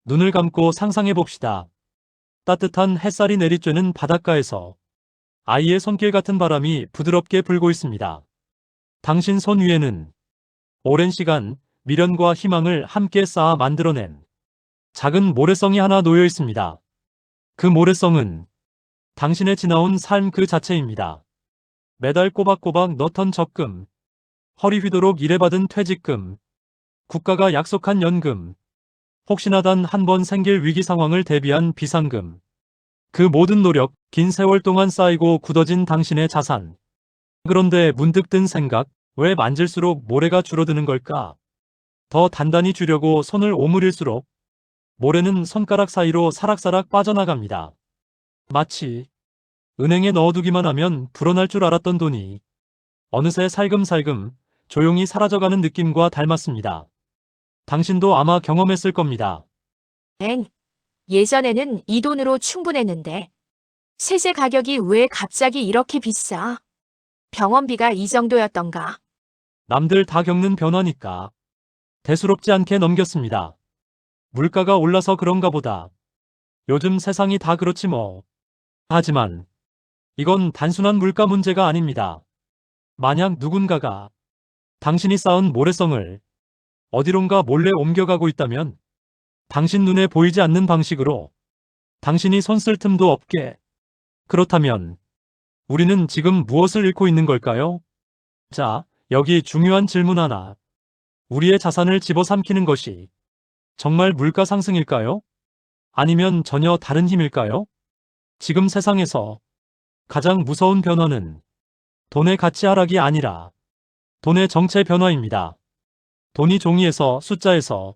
눈을 감고 상상해 봅시다. 따뜻한 햇살이 내리쬐는 바닷가에서 아이의 손길 같은 바람이 부드럽게 불고 있습니다. 당신 손 위에는 오랜 시간 미련과 희망을 함께 쌓아 만들어낸 작은 모래성이 하나 놓여 있습니다. 그 모래성은 당신의 지나온 삶 그 자체입니다. 매달 꼬박꼬박 넣던 적금, 허리 휘도록 일해받은 퇴직금, 국가가 약속한 연금, 혹시나 단 한 번 생길 위기 상황을 대비한 비상금. 그 모든 노력, 긴 세월 동안 쌓이고 굳어진 당신의 자산. 그런데 문득 든 생각, 왜 만질수록 모래가 줄어드는 걸까? 더 단단히 쥐려고 손을 오므릴수록 모래는 손가락 사이로 사락사락 빠져나갑니다. 마치 은행에 넣어두기만 하면 불어날 줄 알았던 돈이 어느새 살금살금 조용히 사라져가는 느낌과 닮았습니다. 당신도 아마 경험했을 겁니다. 엥, 예전에는 이 돈으로 충분했는데 세제 가격이 왜 갑자기 이렇게 비싸? 병원비가 이 정도였던가? 남들 다 겪는 변화니까 대수롭지 않게 넘겼습니다. 물가가 올라서 그런가 보다. 요즘 세상이 다 그렇지 뭐. 하지만 이건 단순한 물가 문제가 아닙니다. 만약 누군가가 당신이 쌓은 모래성을 어디론가 몰래 옮겨가고 있다면 당신 눈에 보이지 않는 방식으로 당신이 손 쓸 틈도 없게. 그렇다면 우리는 지금 무엇을 잃고 있는 걸까요? 자, 여기 중요한 질문 하나. 우리의 자산을 집어삼키는 것이 정말 물가 상승일까요? 아니면 전혀 다른 힘일까요? 지금 세상에서 가장 무서운 변화는 돈의 가치 하락이 아니라 돈의 정체 변화입니다. 돈이 종이에서 숫자에서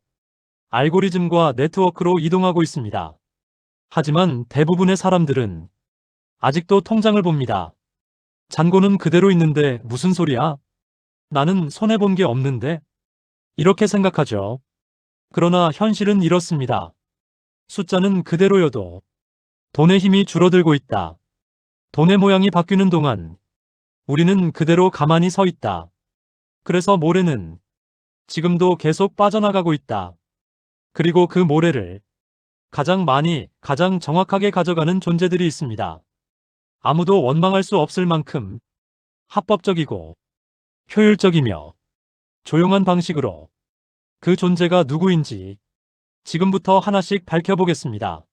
알고리즘과 네트워크로 이동하고 있습니다. 하지만 대부분의 사람들은 아직도 통장을 봅니다. 잔고는 그대로 있는데 무슨 소리야? 나는 손해본 게 없는데? 이렇게 생각하죠. 그러나 현실은 이렇습니다. 숫자는 그대로여도 돈의 힘이 줄어들고 있다. 돈의 모양이 바뀌는 동안 우리는 그대로 가만히 서 있다. 그래서 모래는 지금도 계속 빠져나가고 있다. 그리고 그 모래를 가장 많이, 가장 정확하게 가져가는 존재들이 있습니다. 아무도 원망할 수 없을 만큼 합법적이고 효율적이며 조용한 방식으로 그 존재가 누구인지 지금부터 하나씩 밝혀보겠습니다.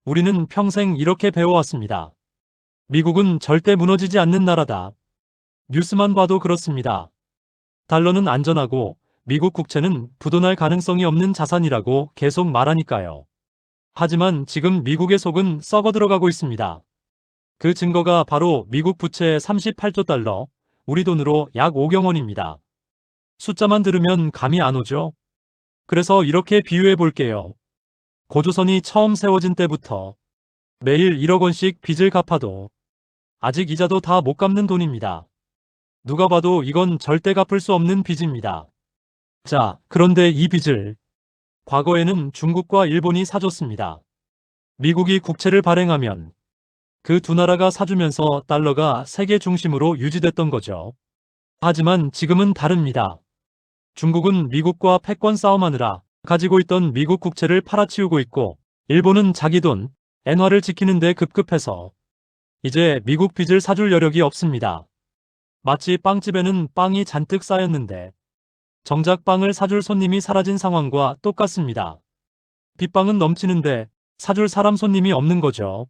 우리는 평생 이렇게 배워왔습니다. 미국은 절대 무너지지 않는 나라다. 뉴스만 봐도 그렇습니다. 달러는 안전하고 미국 국채는 부도날 가능성이 없는 자산이라고 계속 말하니까요. 하지만 지금 미국의 속은 썩어 들어가고 있습니다. 그 증거가 바로 미국 부채 38조 달러, 우리 돈으로 약 5경 원입니다. 숫자만 들으면 감이 안 오죠? 그래서 이렇게 비유해 볼게요. 고조선이 처음 세워진 때부터 매일 1억 원씩 빚을 갚아도 아직 이자도 다 못 갚는 돈입니다. 누가 봐도 이건 절대 갚을 수 없는 빚입니다. 자, 그런데 이 빚을 과거에는 중국과 일본이 사줬습니다. 미국이 국채를 발행하면 그 두 나라가 사주면서 달러가 세계 중심으로 유지됐던 거죠. 하지만 지금은 다릅니다. 중국은 미국과 패권 싸움하느라 가지고 있던 미국 국채를 팔아치우고 있고, 일본은 자기 돈, 엔화를 지키는 데 급급해서 이제 미국 빚을 사줄 여력이 없습니다. 마치 빵집에는 빵이 잔뜩 쌓였는데 정작 빵을 사줄 손님이 사라진 상황과 똑같습니다. 빚방은 넘치는데 사줄 사람 손님이 없는 거죠.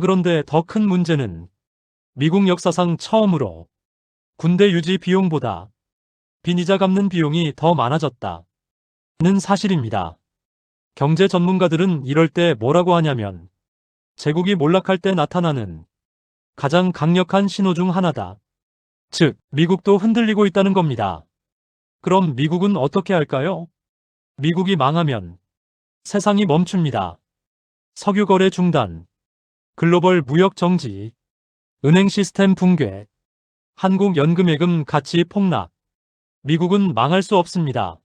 그런데 더 큰 문제는 미국 역사상 처음으로 군대 유지 비용보다 빚이자 갚는 비용이 더 많아졌다는 사실입니다. 경제 전문가들은 이럴 때 뭐라고 하냐면 제국이 몰락할 때 나타나는 가장 강력한 신호 중 하나다. 즉, 미국도 흔들리고 있다는 겁니다. 그럼 미국은 어떻게 할까요? 미국이 망하면 세상이 멈춥니다. 석유 거래 중단, 글로벌 무역 정지, 은행 시스템 붕괴, 한국 연금예금 가치 폭락. 미국은 망할 수 없습니다.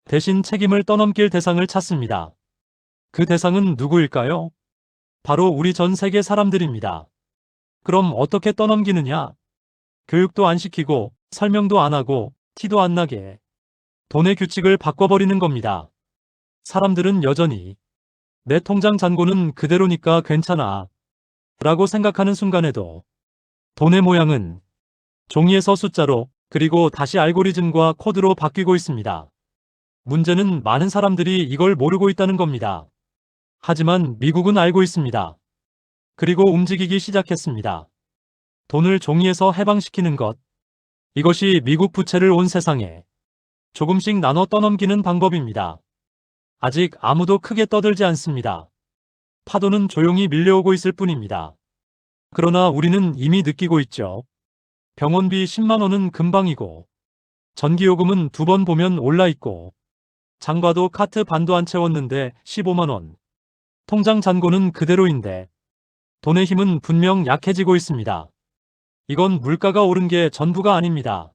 대신 책임을 떠넘길 대상을 찾습니다. 그 대상은 누구일까요? 바로 우리 전 세계 사람들입니다. 그럼 어떻게 떠넘기느냐? 교육도 안 시키고 설명도 안 하고 티도 안 나게 돈의 규칙을 바꿔버리는 겁니다. 사람들은 여전히 내 통장 잔고는 그대로니까 괜찮아 라고 생각하는 순간에도 돈의 모양은 종이에서 숫자로 그리고 다시 알고리즘과 코드로 바뀌고 있습니다. 문제는 많은 사람들이 이걸 모르고 있다는 겁니다. 하지만 미국은 알고 있습니다. 그리고 움직이기 시작했습니다. 돈을 종이에서 해방시키는 것. 이것이 미국 부채를 온 세상에 조금씩 나눠 떠넘기는 방법입니다. 아직 아무도 크게 떠들지 않습니다. 파도는 조용히 밀려오고 있을 뿐입니다. 그러나 우리는 이미 느끼고 있죠. 병원비 10만 원은 금방이고, 전기요금은 2번 보면 올라 있고, 장과도 카트 반도 안 채웠는데 15만 원. 통장 잔고는 그대로인데, 돈의 힘은 분명 약해지고 있습니다. 이건 물가가 오른 게 전부가 아닙니다.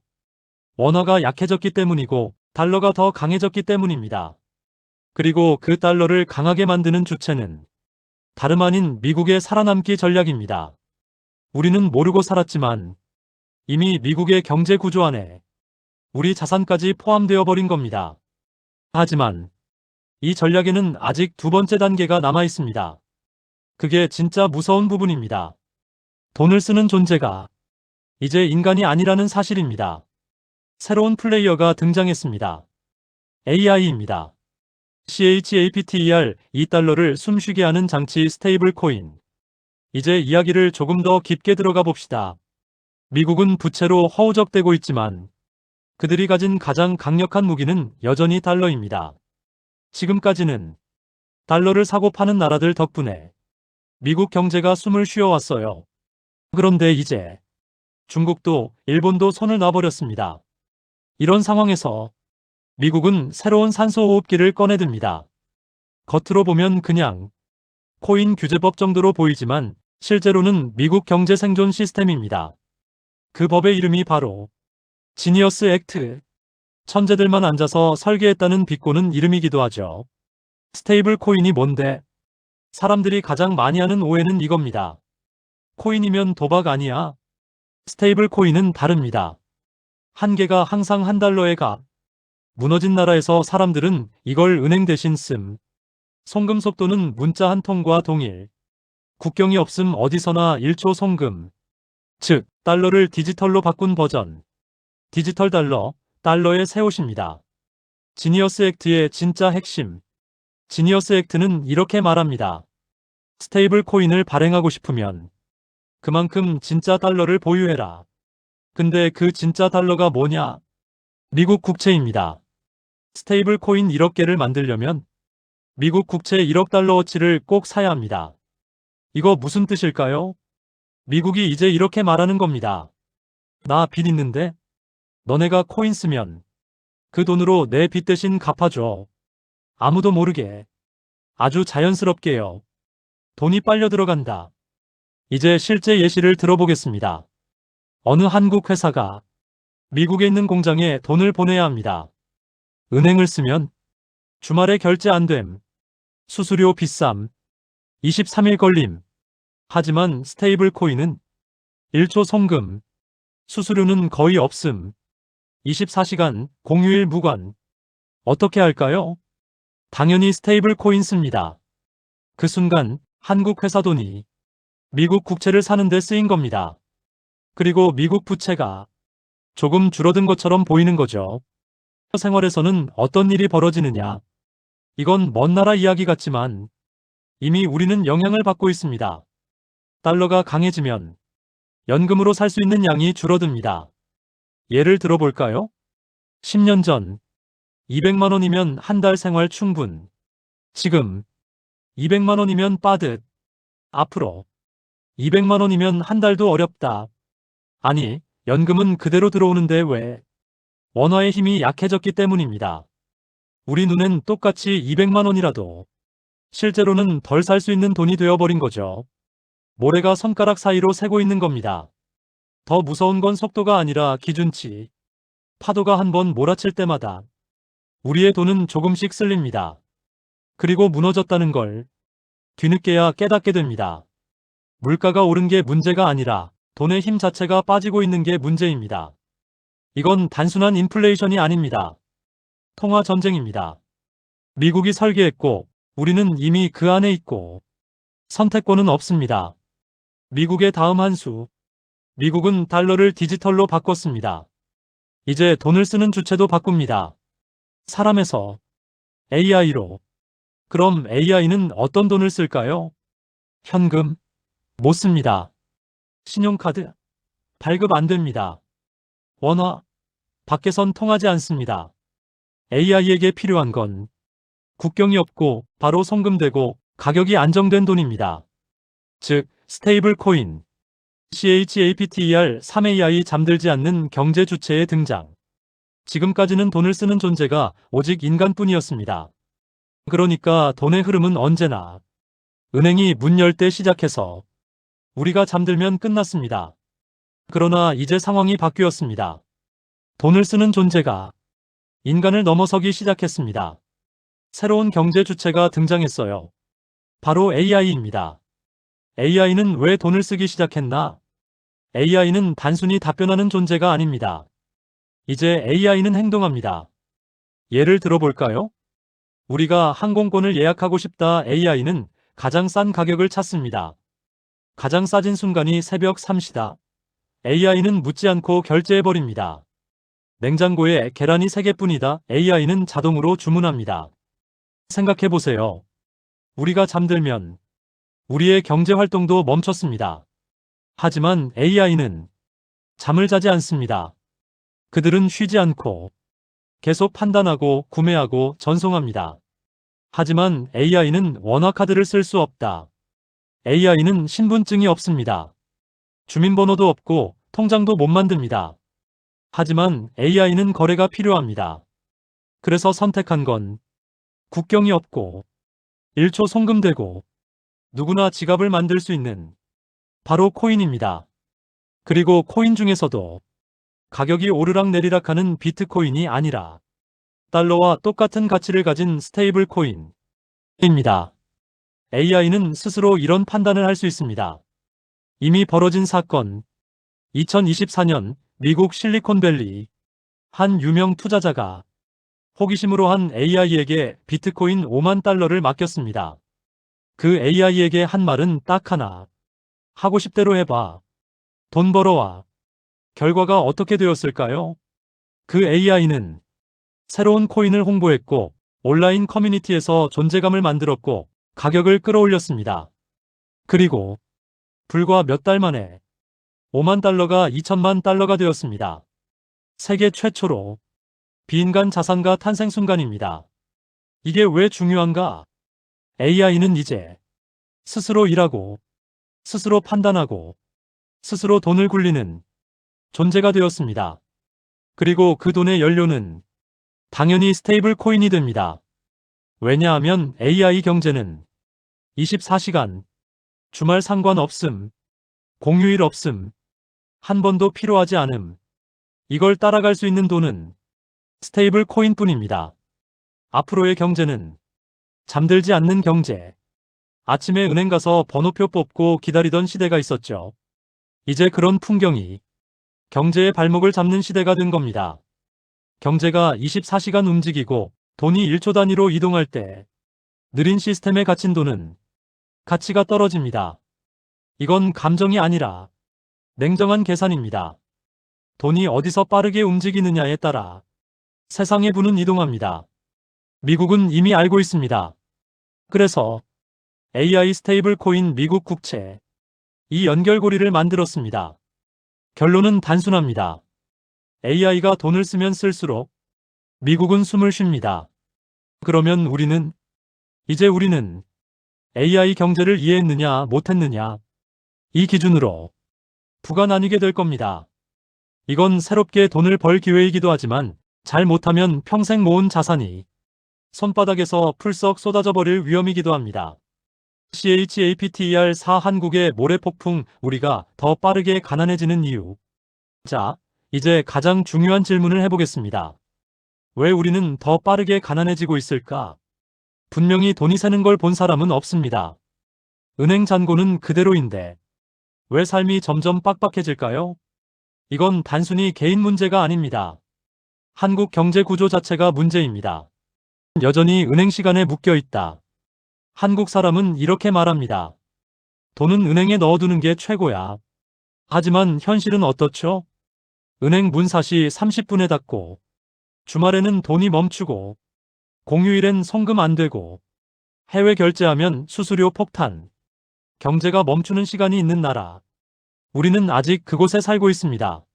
원화가 약해졌기 때문이고, 달러가 더 강해졌기 때문입니다. 그리고 그 달러를 강하게 만드는 주체는 다름 아닌 미국의 살아남기 전략입니다. 우리는 모르고 살았지만 이미 미국의 경제 구조 안에 우리 자산까지 포함되어 버린 겁니다. 하지만 이 전략에는 아직 두 번째 단계가 남아 있습니다. 그게 진짜 무서운 부분입니다. 돈을 쓰는 존재가 이제 인간이 아니라는 사실입니다. 새로운 플레이어가 등장했습니다. AI입니다. CHAPTER, 2달러를 숨쉬게 하는 장치 스테이블 코인. 이제 이야기를 조금 더 깊게 들어가 봅시다. 미국은 부채로 허우적대고 있지만 그들이 가진 가장 강력한 무기는 여전히 달러입니다. 지금까지는 달러를 사고 파는 나라들 덕분에 미국 경제가 숨을 쉬어왔어요. 그런데 이제 중국도 일본도 손을 놔버렸습니다. 이런 상황에서 미국은 새로운 산소호흡기를 꺼내듭니다. 겉으로 보면 그냥 코인 규제법 정도로 보이지만 실제로는 미국 경제 생존 시스템입니다. 그 법의 이름이 바로 지니어스 액트. 천재들만 앉아서 설계했다는 비꼬는 이름이기도 하죠. 스테이블 코인이 뭔데? 사람들이 가장 많이 하는 오해는 이겁니다. 코인이면 도박 아니야? 스테이블 코인은 다릅니다. 한계가 항상 한 달러에 가. 무너진 나라에서 사람들은 이걸 은행 대신 씀. 송금 속도는 문자 한 통과 동일. 국경이 없음 어디서나 1초 송금. 즉, 달러를 디지털로 바꾼 버전. 디지털 달러, 달러의 새 옷입니다. 지니어스 액트의 진짜 핵심. 지니어스 액트는 이렇게 말합니다. 스테이블 코인을 발행하고 싶으면 그만큼 진짜 달러를 보유해라. 근데 그 진짜 달러가 뭐냐? 미국 국채입니다. 스테이블 코인 1억 개를 만들려면 미국 국채 1억 달러어치를 꼭 사야 합니다. 이거 무슨 뜻일까요? 미국이 이제 이렇게 말하는 겁니다. 나 빚 있는데? 너네가 코인 쓰면 그 돈으로 내 빚 대신 갚아줘. 아무도 모르게. 아주 자연스럽게요. 돈이 빨려 들어간다. 이제 실제 예시를 들어보겠습니다. 어느 한국 회사가 미국에 있는 공장에 돈을 보내야 합니다. 은행을 쓰면 주말에 결제 안 됨. 수수료 비쌈. 23일 걸림. 하지만 스테이블 코인은 1초 송금. 수수료는 거의 없음. 24시간 공휴일 무관. 어떻게 할까요? 당연히 스테이블 코인 씁니다. 그 순간 한국 회사 돈이 미국 국채를 사는 데 쓰인 겁니다. 그리고 미국 부채가 조금 줄어든 것처럼 보이는 거죠. 생활에서는 어떤 일이 벌어지느냐? 이건 먼 나라 이야기 같지만 이미 우리는 영향을 받고 있습니다. 달러가 강해지면 연금으로 살 수 있는 양이 줄어듭니다. 예를 들어볼까요? 10년 전 200만 원이면 한 달 생활 충분. 지금 200만 원이면 빠듯. 앞으로 200만 원이면 한 달도 어렵다. 아니, 연금은 그대로 들어오는데 왜? 원화의 힘이 약해졌기 때문입니다. 우리 눈엔 똑같이 200만 원이라도 실제로는 덜 살 수 있는 돈이 되어버린 거죠. 모래가 손가락 사이로 새고 있는 겁니다. 더 무서운 건 속도가 아니라 기준치. 파도가 한번 몰아칠 때마다 우리의 돈은 조금씩 쓸립니다. 그리고 무너졌다는 걸 뒤늦게야 깨닫게 됩니다. 물가가 오른 게 문제가 아니라 돈의 힘 자체가 빠지고 있는 게 문제입니다. 이건 단순한 인플레이션이 아닙니다. 통화 전쟁입니다. 미국이 설계했고 우리는 이미 그 안에 있고 선택권은 없습니다. 미국의 다음 한 수. 미국은 달러를 디지털로 바꿨습니다. 이제 돈을 쓰는 주체도 바꿉니다. 사람에서 AI로. 그럼 AI는 어떤 돈을 쓸까요? 현금? 못 씁니다. 신용카드? 발급 안 됩니다. 원화? 밖에선 통하지 않습니다. AI에게 필요한 건 국경이 없고 바로 송금되고 가격이 안정된 돈입니다. 즉, 스테이블 코인. CHAPTER 3AI 잠들지 않는 경제 주체의 등장. 지금까지는 돈을 쓰는 존재가 오직 인간뿐이었습니다. 그러니까 돈의 흐름은 언제나 은행이 문 열 때 시작해서 우리가 잠들면 끝났습니다. 그러나 이제 상황이 바뀌었습니다. 돈을 쓰는 존재가 인간을 넘어서기 시작했습니다. 새로운 경제 주체가 등장했어요. 바로 AI입니다. AI는 왜 돈을 쓰기 시작했나? AI는 단순히 답변하는 존재가 아닙니다. 이제 AI는 행동합니다. 예를 들어볼까요? 우리가 항공권을 예약하고 싶다. AI는 가장 싼 가격을 찾습니다. 가장 싸진 순간이 새벽 3시다. AI는 묻지 않고 결제해버립니다. 냉장고에 계란이 3개뿐이다. AI는 자동으로 주문합니다. 생각해보세요. 우리가 잠들면 우리의 경제 활동도 멈췄습니다. 하지만 AI는 잠을 자지 않습니다. 그들은 쉬지 않고 계속 판단하고 구매하고 전송합니다. 하지만 AI는 원화카드를 쓸 수 없다. AI는 신분증이 없습니다. 주민번호도 없고 통장도 못 만듭니다. 하지만 AI는 거래가 필요합니다. 그래서 선택한 건 국경이 없고 1초 송금되고 누구나 지갑을 만들 수 있는 바로 코인입니다. 그리고 코인 중에서도 가격이 오르락내리락 하는 비트코인이 아니라 달러와 똑같은 가치를 가진 스테이블 코인입니다. AI는 스스로 이런 판단을 할 수 있습니다. 이미 벌어진 사건. 2024년 미국 실리콘밸리 한 유명 투자자가 호기심으로 한 AI에게 비트코인 5만 달러를 맡겼습니다. 그 AI에게 한 말은 딱 하나. 하고 싶대로 해봐. 돈 벌어와. 결과가 어떻게 되었을까요? 그 AI는 새로운 코인을 홍보했고 온라인 커뮤니티에서 존재감을 만들었고 가격을 끌어올렸습니다. 그리고 불과 몇 달 만에 5만 달러가 2천만 달러가 되었습니다. 세계 최초로 비인간 자산가 탄생 순간입니다. 이게 왜 중요한가? AI는 이제 스스로 일하고 스스로 판단하고 스스로 돈을 굴리는 존재가 되었습니다. 그리고 그 돈의 연료는 당연히 스테이블 코인이 됩니다. 왜냐하면 AI 경제는 24시간, 주말 상관없음, 공휴일 없음, 한 번도 필요하지 않음. 이걸 따라갈 수 있는 돈은 스테이블 코인뿐입니다. 앞으로의 경제는 잠들지 않는 경제. 아침에 은행 가서 번호표 뽑고 기다리던 시대가 있었죠. 이제 그런 풍경이 경제의 발목을 잡는 시대가 된 겁니다. 경제가 24시간 움직이고 돈이 1초 단위로 이동할 때 느린 시스템에 갇힌 돈은 가치가 떨어집니다. 이건 감정이 아니라 냉정한 계산입니다. 돈이 어디서 빠르게 움직이느냐에 따라 세상의 부는 이동합니다. 미국은 이미 알고 있습니다. 그래서 AI 스테이블 코인 미국 국채 이 연결고리를 만들었습니다. 결론은 단순합니다. AI가 돈을 쓰면 쓸수록 미국은 숨을 쉽니다. 그러면 이제 우리는 AI 경제를 이해했느냐 못했느냐 이 기준으로 부가 나뉘게 될 겁니다. 이건 새롭게 돈을 벌 기회이기도 하지만 잘못하면 평생 모은 자산이 손바닥에서 풀썩 쏟아져 버릴 위험이기도 합니다. CHAPTER 4 한국의 모래폭풍 우리가 더 빠르게 가난해지는 이유. 자, 이제 가장 중요한 질문을 해보겠습니다. 왜 우리는 더 빠르게 가난해지고 있을까? 분명히 돈이 새는 걸 본 사람은 없습니다. 은행 잔고는 그대로인데 왜 삶이 점점 빡빡해질까요? 이건 단순히 개인 문제가 아닙니다. 한국 경제 구조 자체가 문제입니다. 여전히 은행 시간에 묶여 있다. 한국 사람은 이렇게 말합니다. 돈은 은행에 넣어두는 게 최고야. 하지만 현실은 어떻죠? 은행 문 4시 30분에 닫고, 주말에는 돈이 멈추고, 공휴일엔 송금 안 되고, 해외 결제하면 수수료 폭탄, 경제가 멈추는 시간이 있는 나라. 우리는 아직 그곳에 살고 있습니다.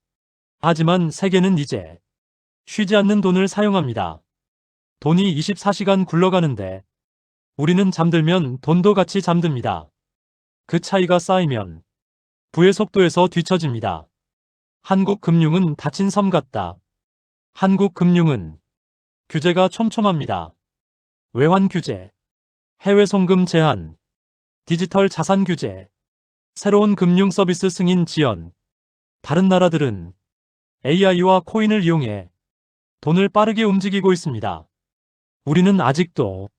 하지만 세계는 이제 쉬지 않는 돈을 사용합니다. 돈이 24시간 굴러가는데 우리는 잠들면 돈도 같이 잠듭니다. 그 차이가 쌓이면 부의 속도에서 뒤처집니다. 한국 금융은 닫힌 섬 같다. 한국 금융은 규제가 촘촘합니다. 외환 규제, 해외 송금 제한, 디지털 자산 규제, 새로운 금융 서비스 승인 지연. 다른 나라들은 AI와 코인을 이용해 돈을 빠르게 움직이고 있습니다. 우리는 아직도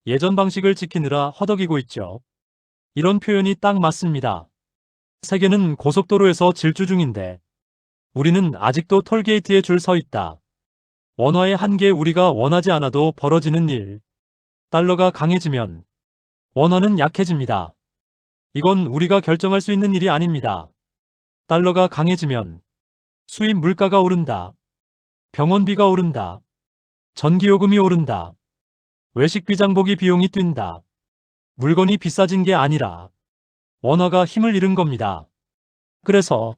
예전 방식을 지키느라 허덕이고 있죠. 이런 표현이 딱 맞습니다. 세계는 고속도로에서 질주 중인데 우리는 아직도 톨게이트에 줄 서 있다. 원화의 한계, 우리가 원하지 않아도 벌어지는 일. 달러가 강해지면 원화는 약해집니다. 이건 우리가 결정할 수 있는 일이 아닙니다. 달러가 강해지면 수입 물가가 오른다. 병원비가 오른다. 전기요금이 오른다. 외식비 장보기 비용이 뛴다. 물건이 비싸진 게 아니라 원화가 힘을 잃은 겁니다. 그래서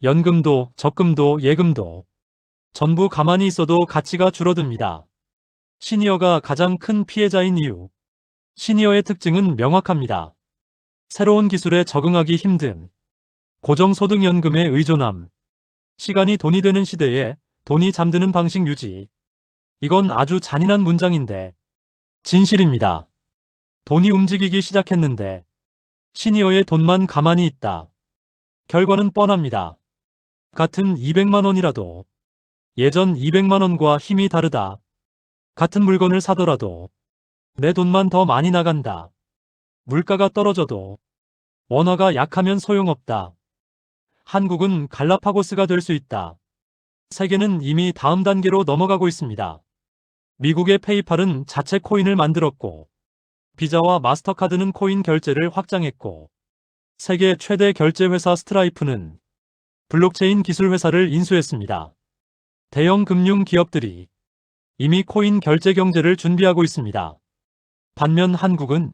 연금도 적금도 예금도 전부 가만히 있어도 가치가 줄어듭니다. 시니어가 가장 큰 피해자인 이유. 시니어의 특징은 명확합니다. 새로운 기술에 적응하기 힘듦, 고정소득연금에 의존함, 시간이 돈이 되는 시대에 돈이 잠드는 방식 유지. 이건 아주 잔인한 문장인데 진실입니다. 돈이 움직이기 시작했는데 시니어의 돈만 가만히 있다. 결과는 뻔합니다. 같은 200만 원이라도 예전 200만 원과 힘이 다르다. 같은 물건을 사더라도 내 돈만 더 많이 나간다. 물가가 떨어져도 원화가 약하면 소용없다. 한국은 갈라파고스가 될 수 있다. 세계는 이미 다음 단계로 넘어가고 있습니다. 미국의 페이팔은 자체 코인을 만들었고, 비자와 마스터카드는 코인 결제를 확장했고, 세계 최대 결제 회사 스트라이프는 블록체인 기술 회사를 인수했습니다. 대형 금융 기업들이 이미 코인 결제 경제를 준비하고 있습니다. 반면 한국은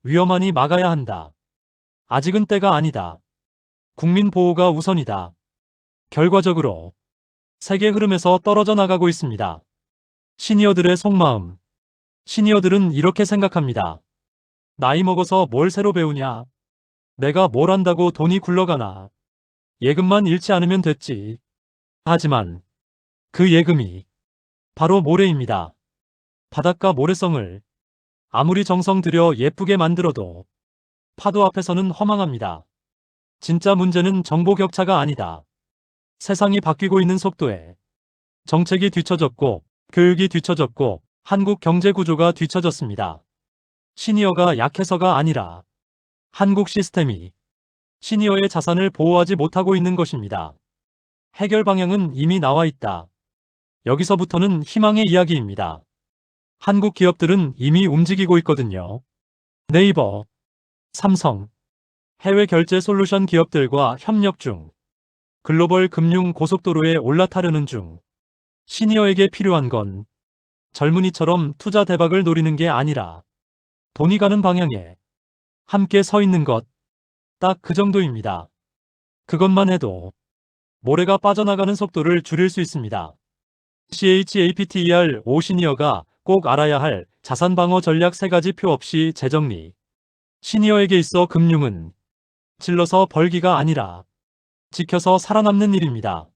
위험하니 막아야 한다. 아직은 때가 아니다. 국민 보호가 우선이다. 결과적으로 세계 흐름에서 떨어져 나가고 있습니다. 시니어들의 속마음. 시니어들은 이렇게 생각합니다. 나이 먹어서 뭘 새로 배우냐? 내가 뭘 한다고 돈이 굴러가나? 예금만 잃지 않으면 됐지. 하지만 그 예금이 바로 모래입니다. 바닷가 모래성을 아무리 정성 들여 예쁘게 만들어도 파도 앞에서는 허망합니다. 진짜 문제는 정보 격차가 아니다. 세상이 바뀌고 있는 속도에 정책이 뒤처졌고 교육이 뒤처졌고 한국 경제 구조가 뒤처졌습니다. 시니어가 약해서가 아니라 한국 시스템이 시니어의 자산을 보호하지 못하고 있는 것입니다. 해결 방향은 이미 나와 있다. 여기서부터는 희망의 이야기입니다. 한국 기업들은 이미 움직이고 있거든요. 네이버, 삼성, 해외 결제 솔루션 기업들과 협력 중. 글로벌 금융 고속도로에 올라타려는 중. 시니어에게 필요한 건 젊은이처럼 투자 대박을 노리는 게 아니라 돈이 가는 방향에 함께 서 있는 것. 딱 그 정도입니다. 그것만 해도 모래가 빠져나가는 속도를 줄일 수 있습니다. CHAPTER 5 시니어가 꼭 알아야 할 자산 방어 전략 3가지 표 없이 재정리. 시니어에게 있어 금융은 질러서 벌기가 아니라 지켜서 살아남는 일입니다.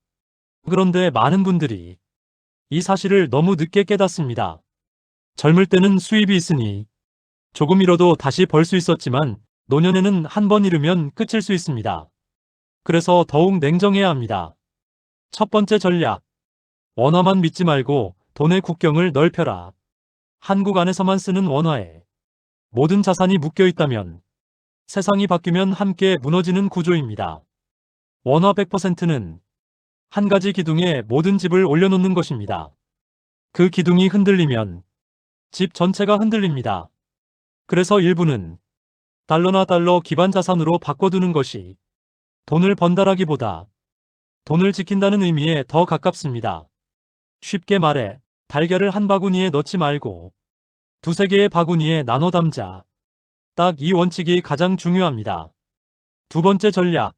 그런데 많은 분들이 이 사실을 너무 늦게 깨닫습니다. 젊을 때는 수입이 있으니 조금 잃어도 다시 벌 수 있었지만 노년에는 한 번 잃으면 끝일 수 있습니다. 그래서 더욱 냉정해야 합니다. 첫 번째 전략. 원화만 믿지 말고 돈의 국경을 넓혀라. 한국 안에서만 쓰는 원화에 모든 자산이 묶여 있다면 세상이 바뀌면 함께 무너지는 구조입니다. 원화 100%는 한 가지 기둥에 모든 집을 올려놓는 것입니다. 그 기둥이 흔들리면 집 전체가 흔들립니다. 그래서 일부는 달러나 달러 기반 자산으로 바꿔두는 것이 돈을 번다라기보다 돈을 지킨다는 의미에 더 가깝습니다. 쉽게 말해 달걀을 한 바구니에 넣지 말고 두세 개의 바구니에 나눠 담자. 딱 이 원칙이 가장 중요합니다. 두 번째 전략.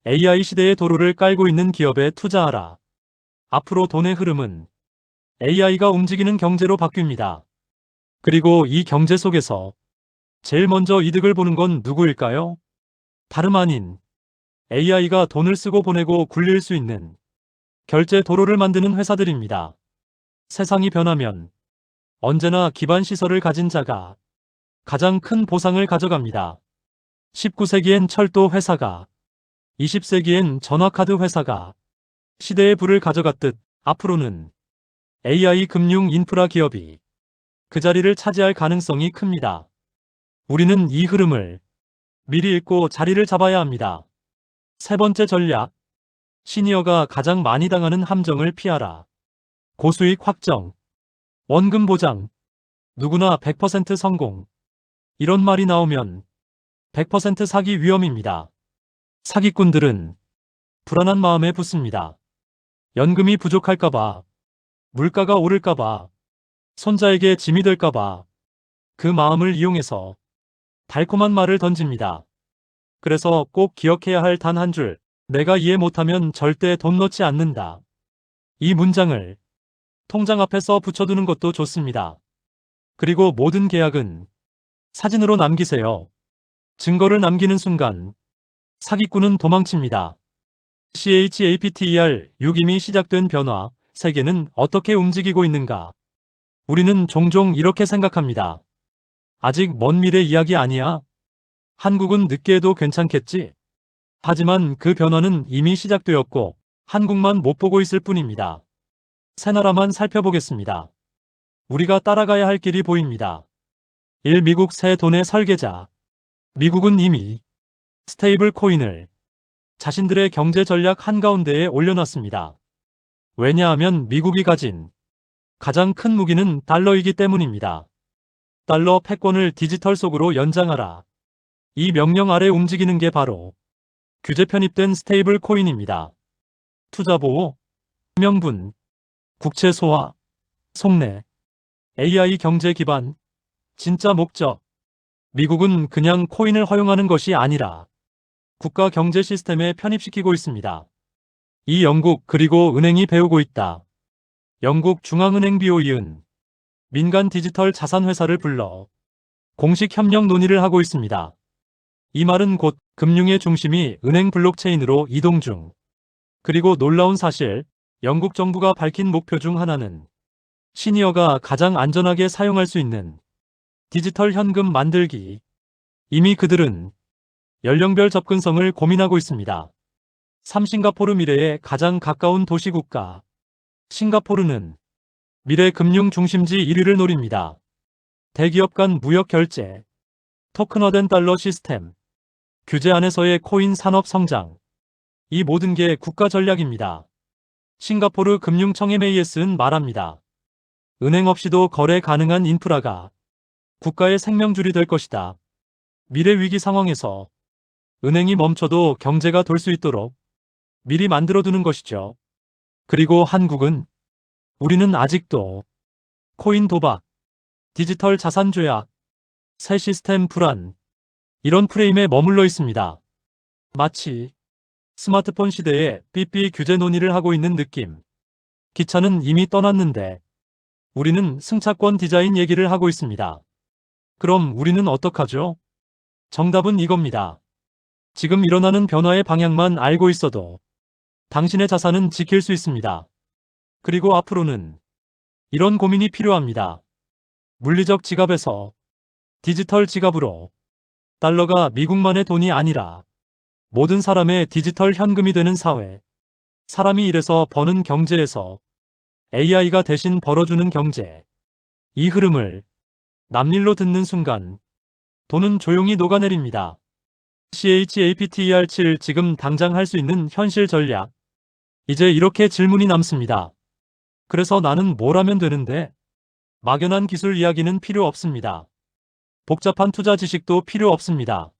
AI 시대의 도로를 깔고 있는 기업에 투자하라. 앞으로 돈의 흐름은 AI가 움직이는 경제로 바뀝니다. 그리고 이 경제 속에서 제일 먼저 이득을 보는 건 누구일까요? 다름 아닌 AI가 돈을 쓰고 보내고 굴릴 수 있는 결제 도로를 만드는 회사들입니다. 세상이 변하면 언제나 기반 시설을 가진 자가 가장 큰 보상을 가져갑니다. 19세기엔 철도 회사가, 20세기엔 전화카드 회사가 시대의 부를 가져갔듯 앞으로는 AI 금융 인프라 기업이 그 자리를 차지할 가능성이 큽니다. 우리는 이 흐름을 미리 읽고 자리를 잡아야 합니다. 세 번째 전략. 시니어가 가장 많이 당하는 함정을 피하라. 고수익 확정, 원금 보장, 누구나 100% 성공. 이런 말이 나오면 100% 사기 위험입니다. 사기꾼들은 불안한 마음에 붙습니다. 연금이 부족할까봐, 물가가 오를까봐, 손자에게 짐이 될까봐 그 마음을 이용해서 달콤한 말을 던집니다. 그래서 꼭 기억해야 할 단 한 줄, 내가 이해 못하면 절대 돈 넣지 않는다. 이 문장을 통장 앞에서 붙여두는 것도 좋습니다. 그리고 모든 계약은 사진으로 남기세요. 증거를 남기는 순간 사기꾼은 도망칩니다. CHAPTER 6 이미 시작된 변화, 세계는 어떻게 움직이고 있는가? 우리는 종종 이렇게 생각합니다. 아직 먼 미래 이야기 아니야? 한국은 늦게 해도 괜찮겠지? 하지만 그 변화는 이미 시작되었고 한국만 못 보고 있을 뿐입니다. 새 나라만 살펴보겠습니다. 우리가 따라가야 할 길이 보입니다. 1. 미국 새 돈의 설계자. 미국은 이미 스테이블 코인을 자신들의 경제 전략 한가운데에 올려놨습니다. 왜냐하면 미국이 가진 가장 큰 무기는 달러이기 때문입니다. 달러 패권을 디지털 속으로 연장하라. 이 명령 아래 움직이는 게 바로 규제 편입된 스테이블 코인입니다. 투자 보호, 명분, 국채 소화, 속내, AI 경제 기반, 진짜 목적. 미국은 그냥 코인을 허용하는 것이 아니라 국가 경제 시스템에 편입시키고 있습니다. 이 영국 그리고 은행이 배우고 있다. 영국 중앙은행 BOE은 민간 디지털 자산 회사를 불러 공식 협력 논의를 하고 있습니다. 이 말은 곧 금융의 중심이 은행 블록체인으로 이동 중. 그리고 놀라운 사실, 영국 정부가 밝힌 목표 중 하나는 시니어가 가장 안전하게 사용할 수 있는 디지털 현금 만들기. 이미 그들은 연령별 접근성을 고민하고 있습니다. 3. 싱가포르 미래에 가장 가까운 도시국가. 싱가포르는 미래 금융 중심지 1위를 노립니다. 대기업 간 무역 결제, 토큰화된 달러 시스템, 규제 안에서의 코인 산업 성장. 이 모든 게 국가 전략입니다. 싱가포르 금융청 MAS는 말합니다. 은행 없이도 거래 가능한 인프라가 국가의 생명줄이 될 것이다. 미래 위기 상황에서 은행이 멈춰도 경제가 돌 수 있도록 미리 만들어두는 것이죠. 그리고 한국은 우리는 아직도 코인 도박, 디지털 자산 죄악, 새 시스템 불안, 이런 프레임에 머물러 있습니다. 마치 스마트폰 시대에 삐삐 규제 논의를 하고 있는 느낌. 기차는 이미 떠났는데 우리는 승차권 디자인 얘기를 하고 있습니다. 그럼 우리는 어떡하죠? 정답은 이겁니다. 지금 일어나는 변화의 방향만 알고 있어도 당신의 자산은 지킬 수 있습니다. 그리고 앞으로는 이런 고민이 필요합니다. 물리적 지갑에서 디지털 지갑으로 달러가 미국만의 돈이 아니라 모든 사람의 디지털 현금이 되는 사회. 사람이 일해서 버는 경제에서 AI가 대신 벌어주는 경제. 이 흐름을 남일로 듣는 순간 돈은 조용히 녹아내립니다. CHAPTER 7 지금 당장 할 수 있는 현실 전략. 이제 이렇게 질문이 남습니다. 그래서 나는 뭘 하면 되는데? 막연한 기술 이야기는 필요 없습니다. 복잡한 투자 지식도 필요 없습니다.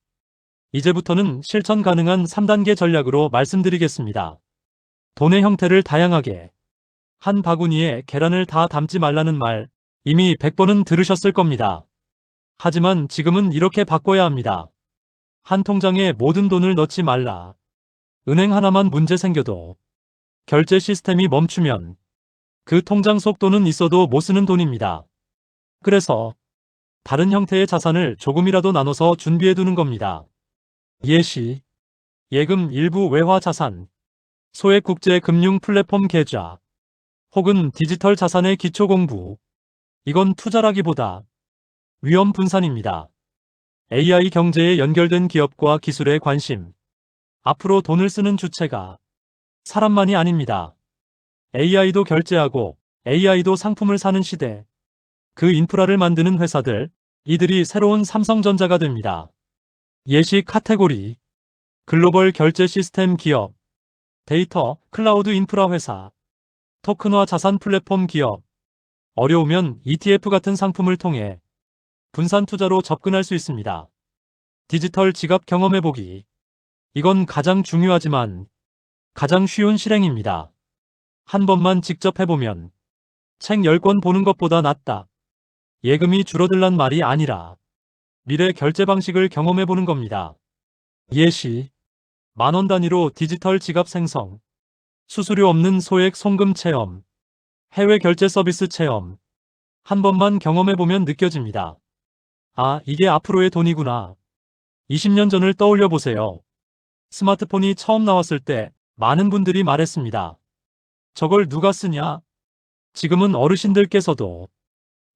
이제부터는 실천 가능한 3단계 전략으로 말씀드리겠습니다. 돈의 형태를 다양하게. 한 바구니에 계란을 다 담지 말라는 말 이미 100번은 들으셨을 겁니다. 하지만 지금은 이렇게 바꿔야 합니다. 한 통장에 모든 돈을 넣지 말라. 은행 하나만 문제 생겨도 결제 시스템이 멈추면 그 통장 속 돈은 있어도 못 쓰는 돈입니다. 그래서 다른 형태의 자산을 조금이라도 나눠서 준비해 두는 겁니다. 예시, 예금 일부 외화 자산, 소액 국제 금융 플랫폼 계좌, 혹은 디지털 자산의 기초 공부. 이건 투자라기보다 위험 분산입니다. AI 경제에 연결된 기업과 기술에 관심. 앞으로 돈을 쓰는 주체가 사람만이 아닙니다. AI도 결제하고 AI도 상품을 사는 시대. 그 인프라를 만드는 회사들, 이들이 새로운 삼성전자가 됩니다. 예시 카테고리, 글로벌 결제 시스템 기업, 데이터, 클라우드 인프라 회사, 토큰화 자산 플랫폼 기업. 어려우면 ETF 같은 상품을 통해 분산 투자로 접근할 수 있습니다. 디지털 지갑 경험해보기. 이건 가장 중요하지만 가장 쉬운 실행입니다. 한 번만 직접 해보면 책 10권 보는 것보다 낫다. 예금이 줄어들란 말이 아니라 미래 결제 방식을 경험해보는 겁니다. 예시, 만원 단위로 디지털 지갑 생성, 수수료 없는 소액 송금 체험, 해외 결제 서비스 체험. 한 번만 경험해보면 느껴집니다. 아, 이게 앞으로의 돈이구나. 20년 전을 떠올려 보세요. 스마트폰이 처음 나왔을 때 많은 분들이 말했습니다. 저걸 누가 쓰냐? 지금은 어르신들께서도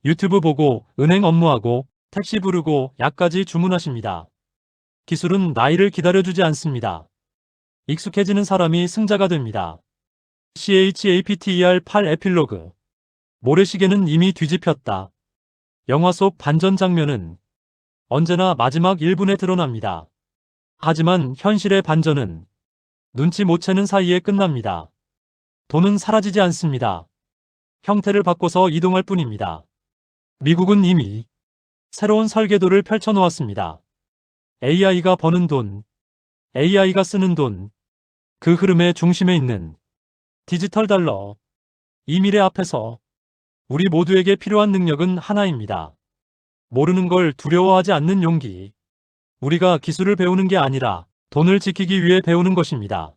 유튜브 보고 은행 업무하고 택시 부르고 약까지 주문하십니다. 기술은 나이를 기다려주지 않습니다. 익숙해지는 사람이 승자가 됩니다. CHAPTER8 에필로그. 모래시계는 이미 뒤집혔다. 영화 속 반전 장면은 언제나 마지막 1분에 드러납니다. 하지만 현실의 반전은 눈치 못 채는 사이에 끝납니다. 돈은 사라지지 않습니다. 형태를 바꿔서 이동할 뿐입니다. 미국은 이미 새로운 설계도를 펼쳐놓았습니다. AI가 버는 돈, AI가 쓰는 돈, 그 흐름의 중심에 있는 디지털 달러. 이 미래 앞에서 우리 모두에게 필요한 능력은 하나입니다. 모르는 걸 두려워하지 않는 용기. 우리가 기술을 배우는 게 아니라 돈을 지키기 위해 배우는 것입니다.